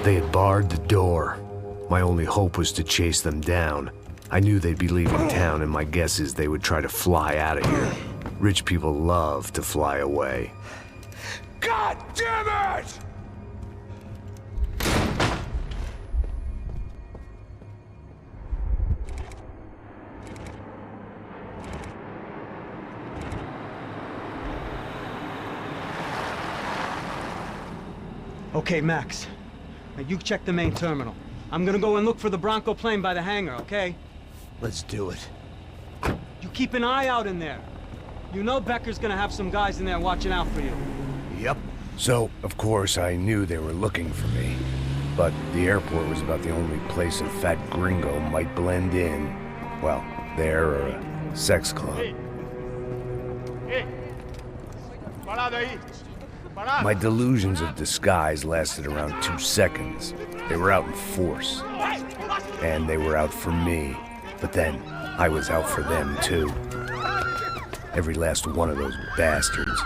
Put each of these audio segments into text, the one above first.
They had barred the door. My only hope was to chase them down. I knew they'd be leaving town, and my guess is they would try to fly out of here. Rich people love to fly away. God damn it! Okay, Max. Now you check the main terminal. I'm gonna go and look for the Bronco plane by the hangar, okay? Let's do it. You keep an eye out in there. You know Becker's gonna have some guys in there watching out for you. Yep. So, of course, I knew they were looking for me. But the airport was about the only place a fat gringo might blend in. Well, there or a sex club. My delusions of disguise lasted around 2 seconds. They were out in force. And they were out for me. But then, I was out for them too. Every last one of those bastards.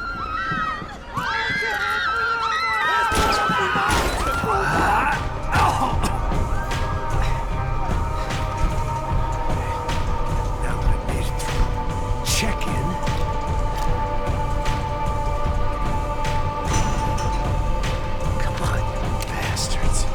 Now that I made it through check-in. Come on, you bastards.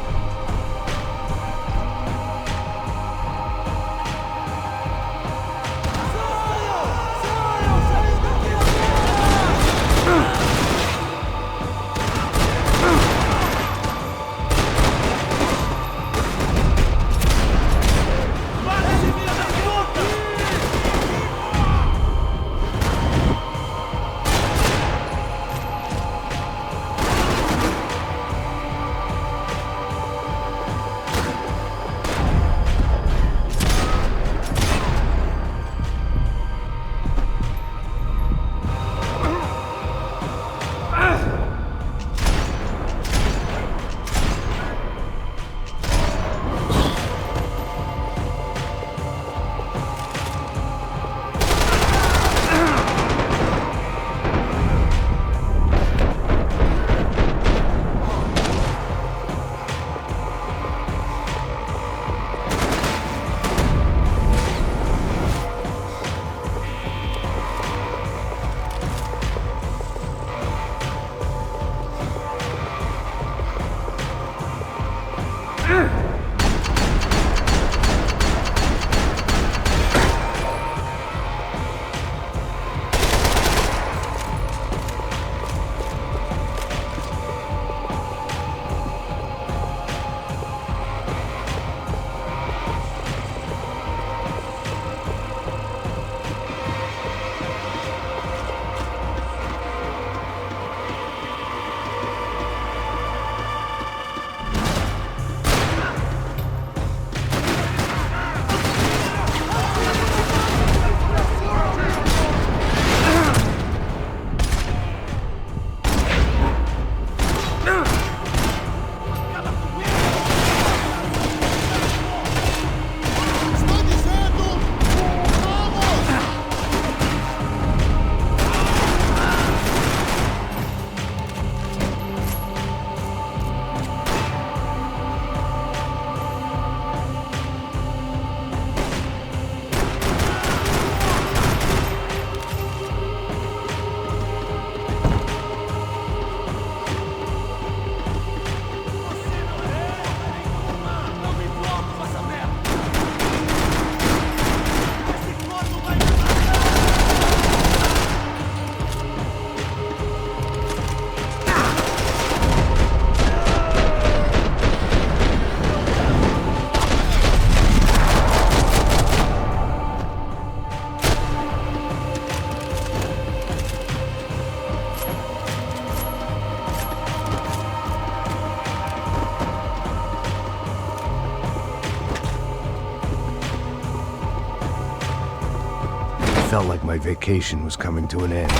Felt like my vacation was coming to an end.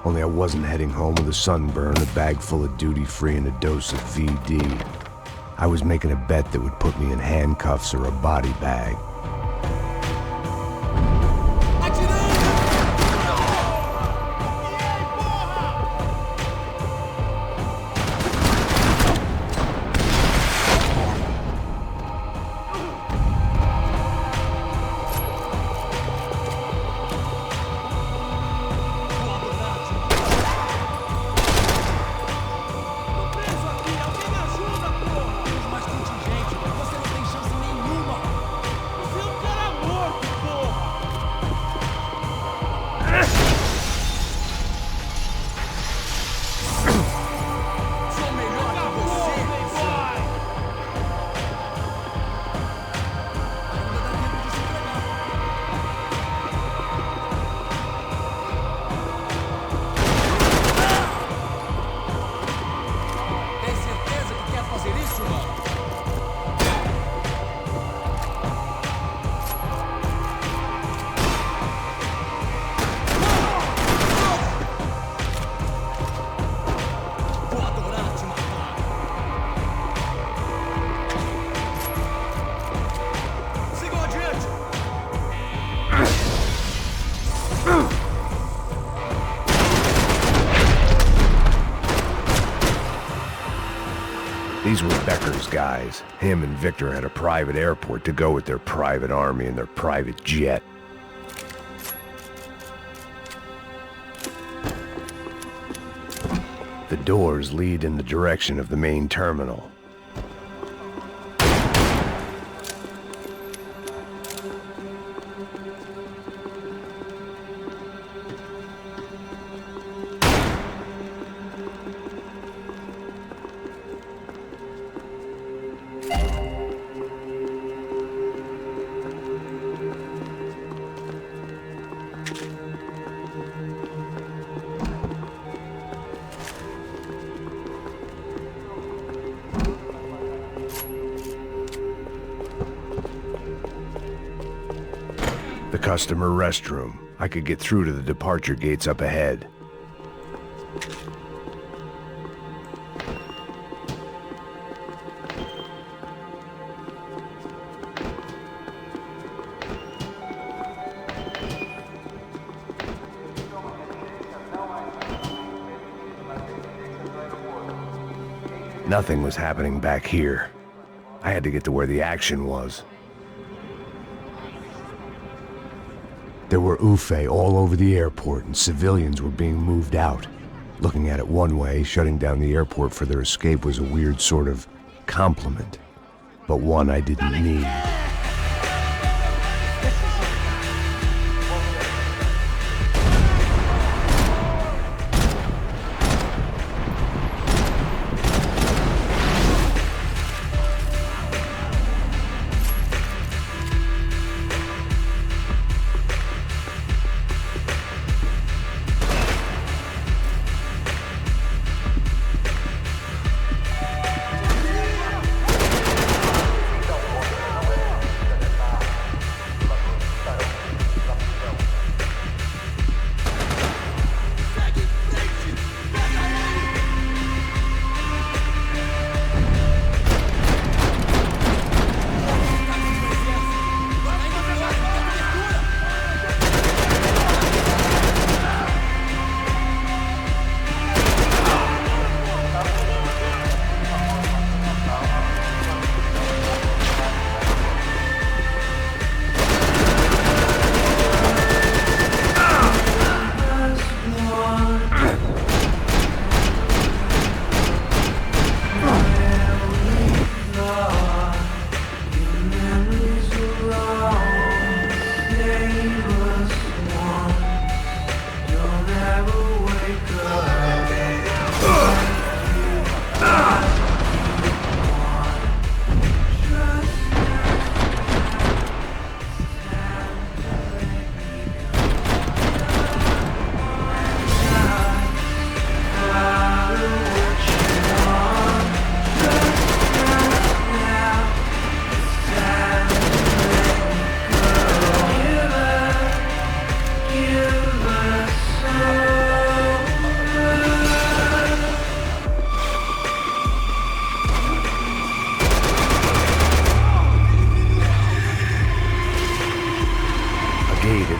Only I wasn't heading home with a sunburn, a bag full of duty-free, and a dose of VD. I was making a bet that would put me in handcuffs or a body bag. These were Becker's guys. Him and Victor had a private airport to go with their private army and their private jet. The doors lead in the direction of the main terminal. The customer restroom. I could get through to the departure gates up ahead. Nothing was happening back here. I had to get to where the action was. There were UFE all over the airport, and civilians were being moved out. Looking at it one way, shutting down the airport for their escape was a weird sort of compliment, but one I didn't need.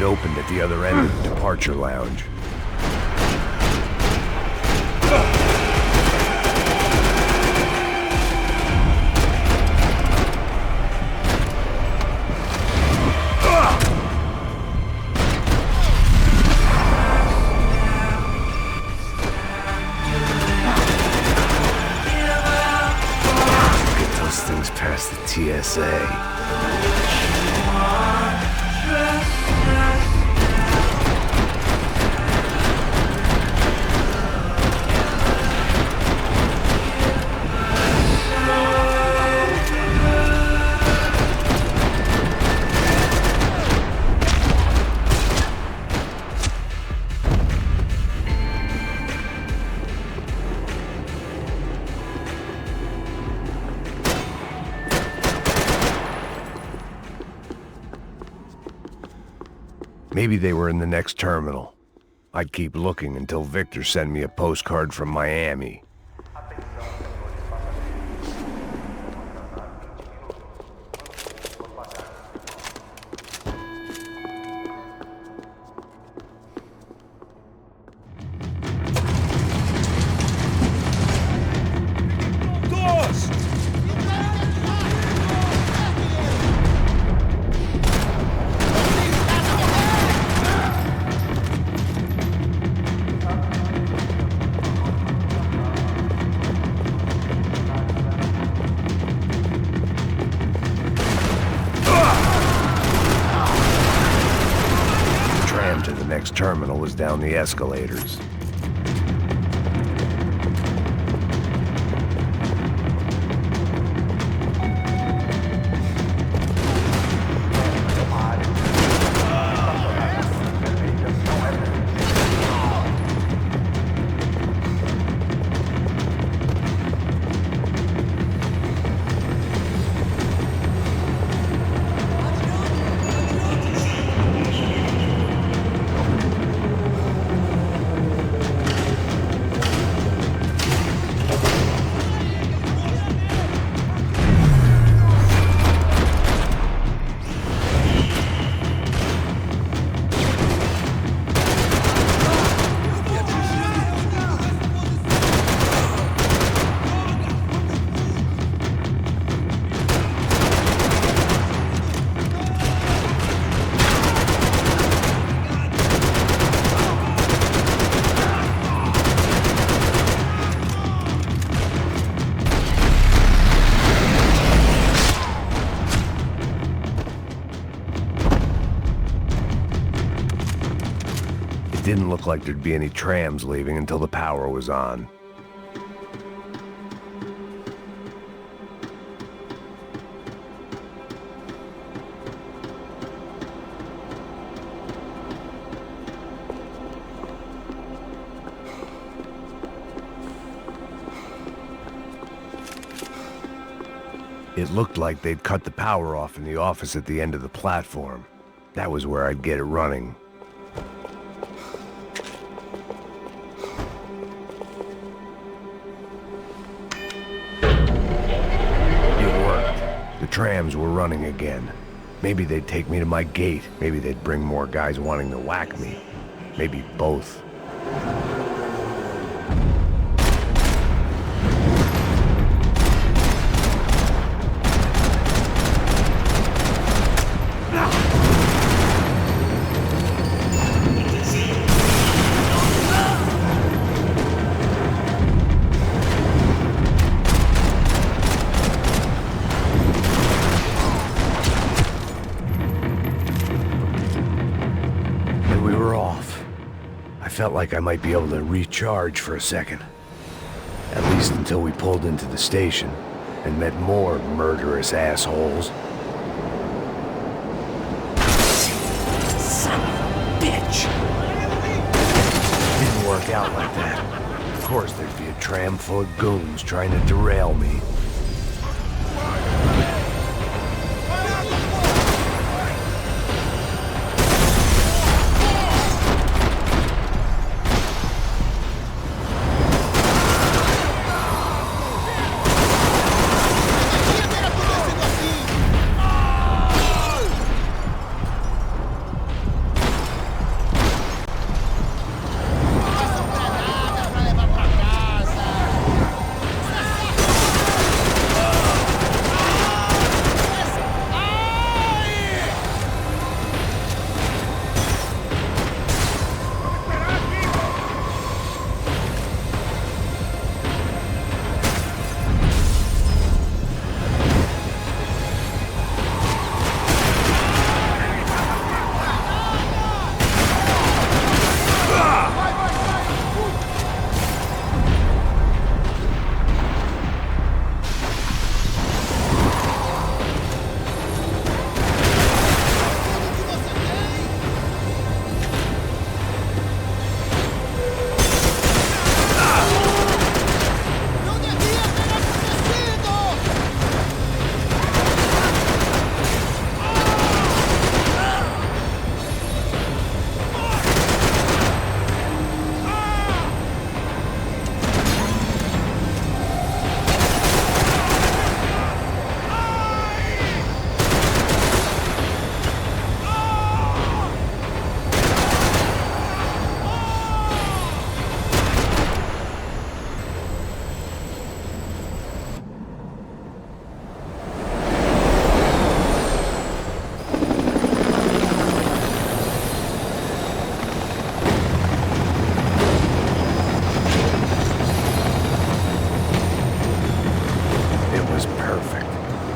Opened at the other end of the departure lounge. Get those things past the TSA. Maybe they were in the next terminal. I'd keep looking until Victor sent me a postcard from Miami. Doors! terminal was down the escalators. Didn't look like there'd be any trams leaving until the power was on. It looked like they'd cut the power off in the office at the end of the platform. That was where I'd get it running. The trams were running again. Maybe they'd take me to my gate. Maybe they'd bring more guys wanting to whack me. Maybe both. Felt like I might be able to recharge for a second. At least until we pulled into the station and met more murderous assholes. Son of a bitch! Didn't work out like that. Of course there'd be a tram full of goons trying to derail me.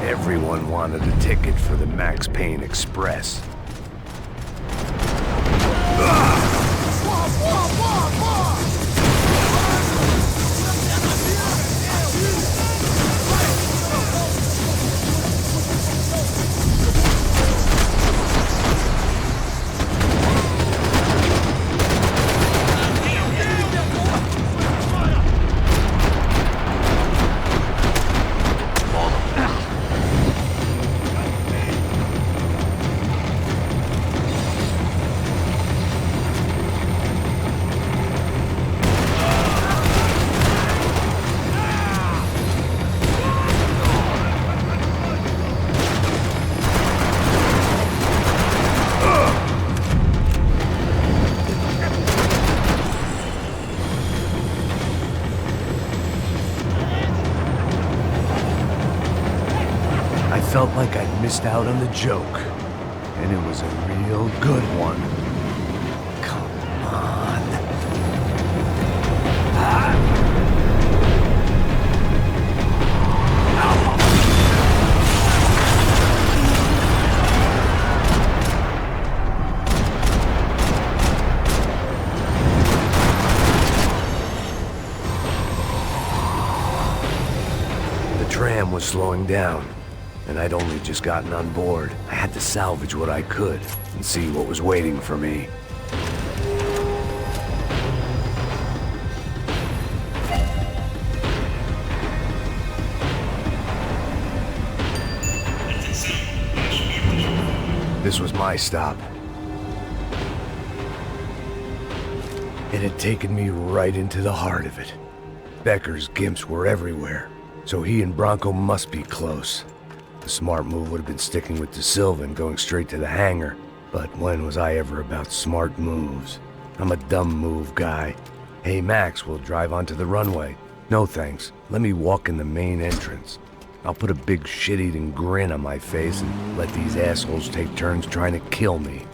Everyone wanted a ticket for the Max Payne Express. felt like I'd missed out on the joke. And it was a real good one. Come on. The tram was slowing down. And I'd only just gotten on board. I had to salvage what I could and see what was waiting for me. This was my stop. It had taken me right into the heart of it. Becker's gimps were everywhere, so he and Bronco must be close. The smart move would have been sticking with De Silva and going straight to the hangar. But when was I ever about smart moves? I'm a dumb move guy. Hey Max, we'll drive onto the runway. No thanks. Let me walk in the main entrance. I'll put a big shit-eating grin on my face and let these assholes take turns trying to kill me.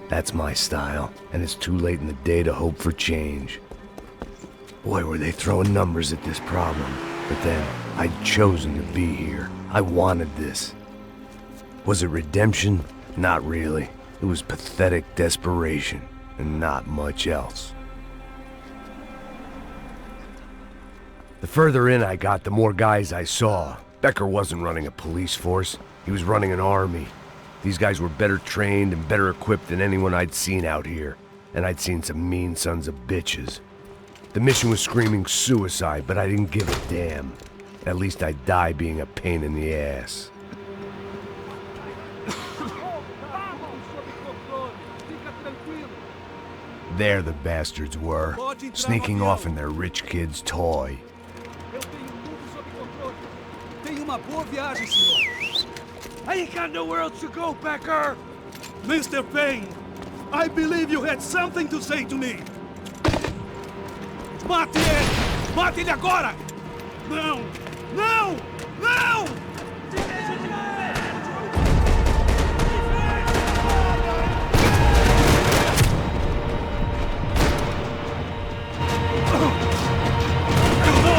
That's my style, and it's too late in the day to hope for change. Boy, were they throwing numbers at this problem. But then, I'd chosen to be here. I wanted this. Was it redemption? Not really. It was pathetic desperation, and not much else. The further in I got, the more guys I saw. Becker wasn't running a police force. He was running an army. These guys were better trained and better equipped than anyone I'd seen out here. And I'd seen some mean sons of bitches. The mission was screaming suicide, but I didn't give a damn. At least I'd die being a pain in the ass. There the bastards were, sneaking off in their rich kid's toy. I ain't got nowhere else to go, Becker! Mr. Payne, I believe you had something to say to me. Mate ele! Mate ele agora! Não! Não! Não!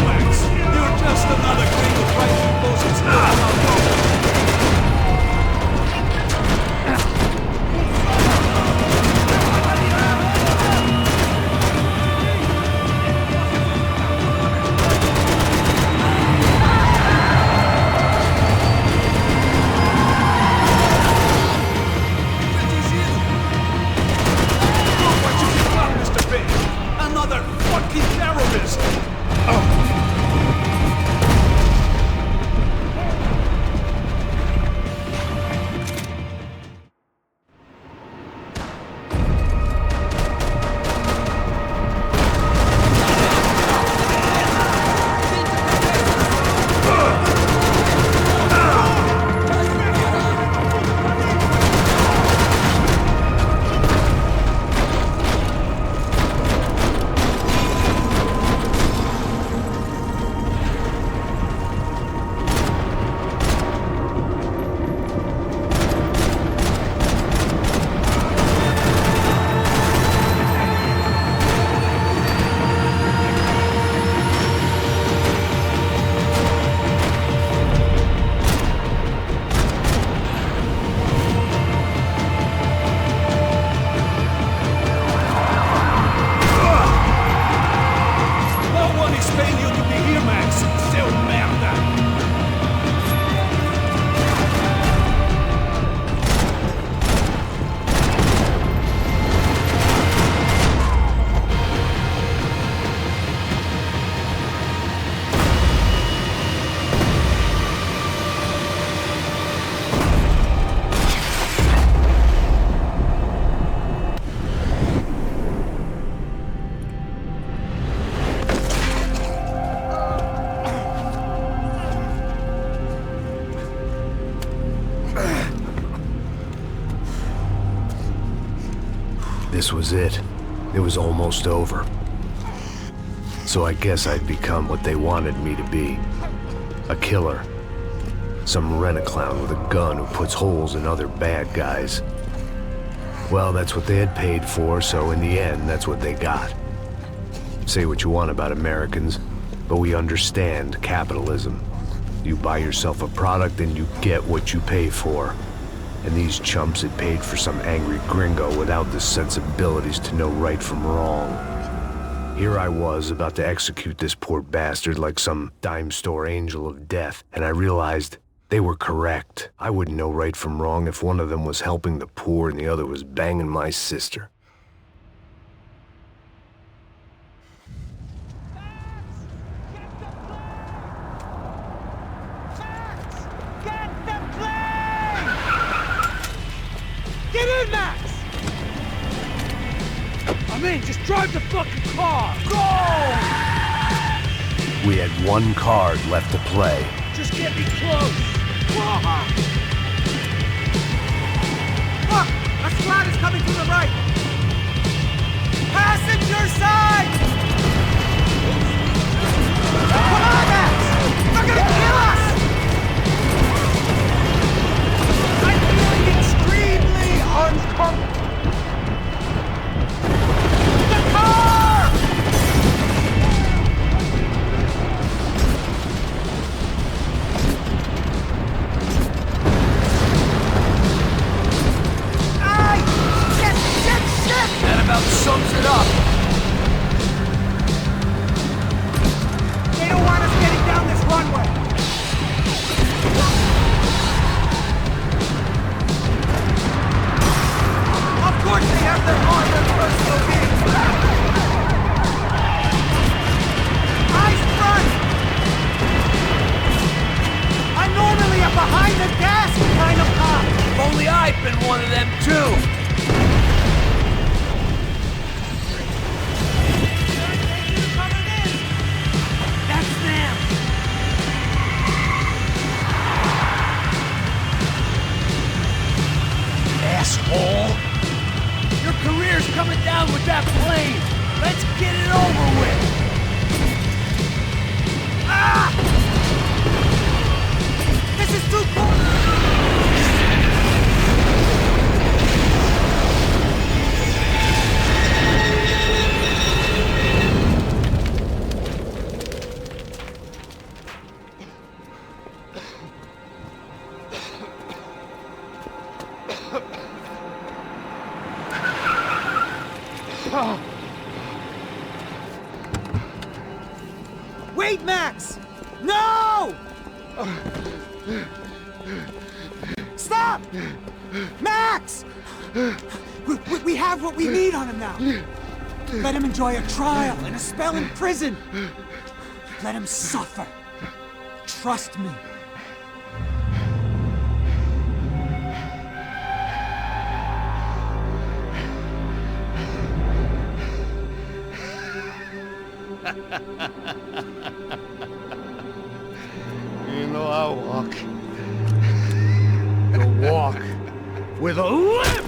Max, you're just another king who tries to impose its will on our world. This was it. It was almost over. So I guess I'd become what they wanted me to be. A killer. Some rent-a-clown with a gun who puts holes in other bad guys. Well, that's what they had paid for, so in the end, that's what they got. Say what you want about Americans, but we understand capitalism. You buy yourself a product and you get what you pay for. And these chumps had paid for some angry gringo without the sensibilities to know right from wrong. Here I was about to execute this poor bastard like some dime store angel of death, and I realized they were correct. I wouldn't know right from wrong if one of them was helping the poor and the other was banging my sister. Get in, Max! I'm in, just drive the fucking car! Go! We had one card left to play. Just get me close! Look! A squad is coming to the right! Passenger side! Come on, Max! They're gonna kill us! I'm feeling extremely uncomfortable. The car! Ay! Shit! That about sums it up. They don't want us getting down this runway. Of course they have their own personal vehicles. Eyes front! I'm normally a behind-the-gas kind of cop. If only I'd been one of them, too! That's them! Asshole! Your career's coming down with that plane! Let's get it over with! Ah! This is too cool! Wait, Max! No! Stop! Max! We have what we need on him now. Let him enjoy a trial and a spell in prison. Let him suffer. Trust me. You know I walk. You'll walk with a lift!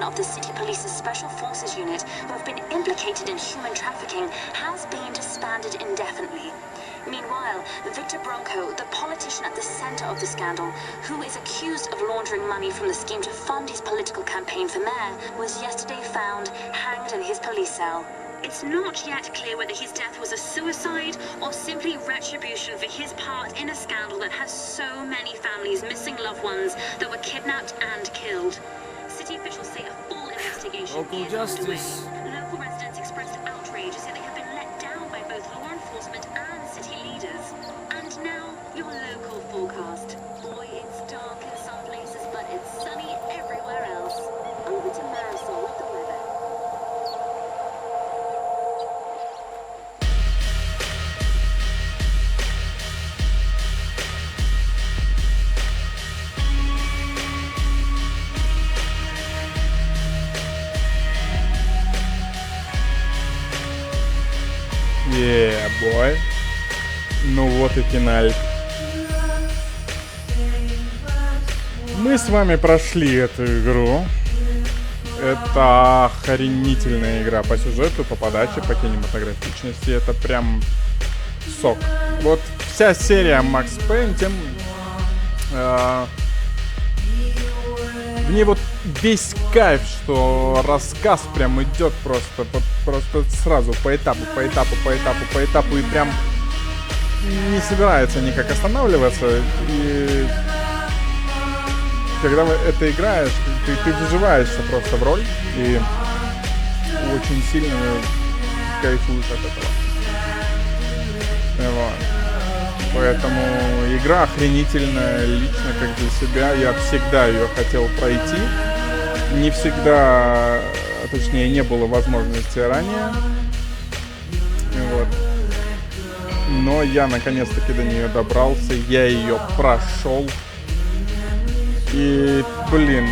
Of the City Police's Special Forces Unit, who have been implicated in human trafficking, has been disbanded indefinitely. Meanwhile, Victor Bronco, the politician at the center of the scandal, who is accused of laundering money from the scheme to fund his political campaign for mayor, was yesterday found hanged in his police cell. It's not yet clear whether his death was a suicide or simply retribution for his part in a scandal that has so many families missing loved ones that were kidnapped and killed. City officials say a full investigation Local is justice. underway. Local residents expressed outrage, saying they have been let down by both law enforcement and city leaders. And now, your local forecast. Boy, it's dark in some places, but it's sunny everywhere else. Over to Marisol with the weather. Бой. Ну вот и финаль. Мы с вами прошли эту игру. Это охренительная игра по сюжету, по подаче, по кинематографичности. Это прям сок. Вот вся серия Макс Пейн, тем в ней вот весь кайф, что рассказ прям идет просто сразу по этапу, и прям не собирается никак останавливаться. И когда это играешь, ты вживаешься просто в роль и очень сильно кайфуешь от этого. Вот. Поэтому игра охренительная, лично как для себя. Я всегда ее хотел пройти. Не всегда, точнее, не было возможности ранее. Вот. Но я наконец-таки до нее добрался. Я ее прошел. И, блин,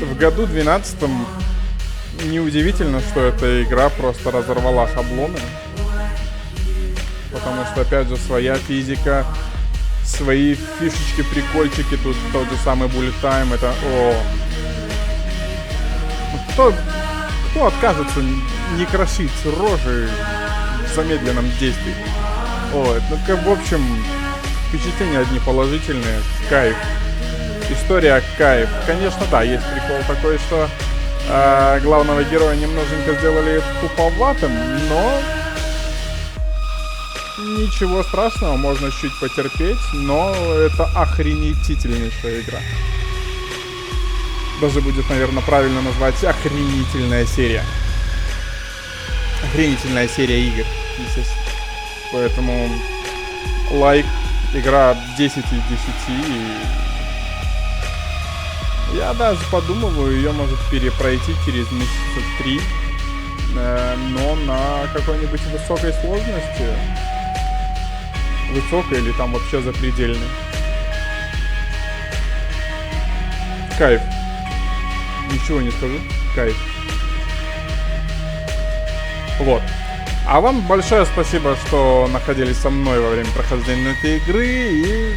в году 12-м неудивительно, что эта игра просто разорвала шаблоны. Потому что, опять же, своя физика, свои фишечки, прикольчики. Тут тот же самый Bullet Time. Это, кто откажется не крошить рожи в замедленном действии? Ну, в общем, впечатления одни положительные. Кайф. История кайф. Конечно, да, есть прикол такой, что главного героя немножечко сделали туповатым, но ничего страшного, можно чуть потерпеть, но это охренительнейшая игра. Даже будет, наверное, правильно назвать охренительная серия. Охренительная серия игр, естественно. Поэтому лайк, игра 10 из 10. Я даже подумываю ее, может, перепройти через месяца 3, но на какой-нибудь высокой сложности. Высокой или там вообще запредельной. Кайф. Ничего не скажу. Кайф. Вот. А вам большое спасибо, что находились со мной во время прохождения этой игры. И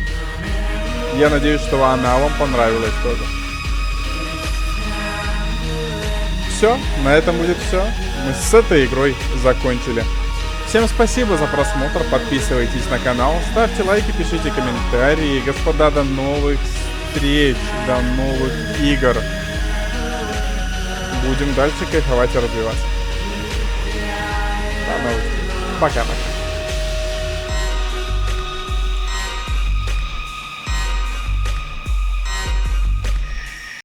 я надеюсь, что она вам понравилась тоже. Все, на этом будет все. Мы с этой игрой закончили. Всем спасибо за просмотр, подписывайтесь на канал, ставьте лайки, пишите комментарии. Господа, до новых встреч, до новых игр. Будем дальше кайфовать и развиваться. До новых встреч. Пока-пока.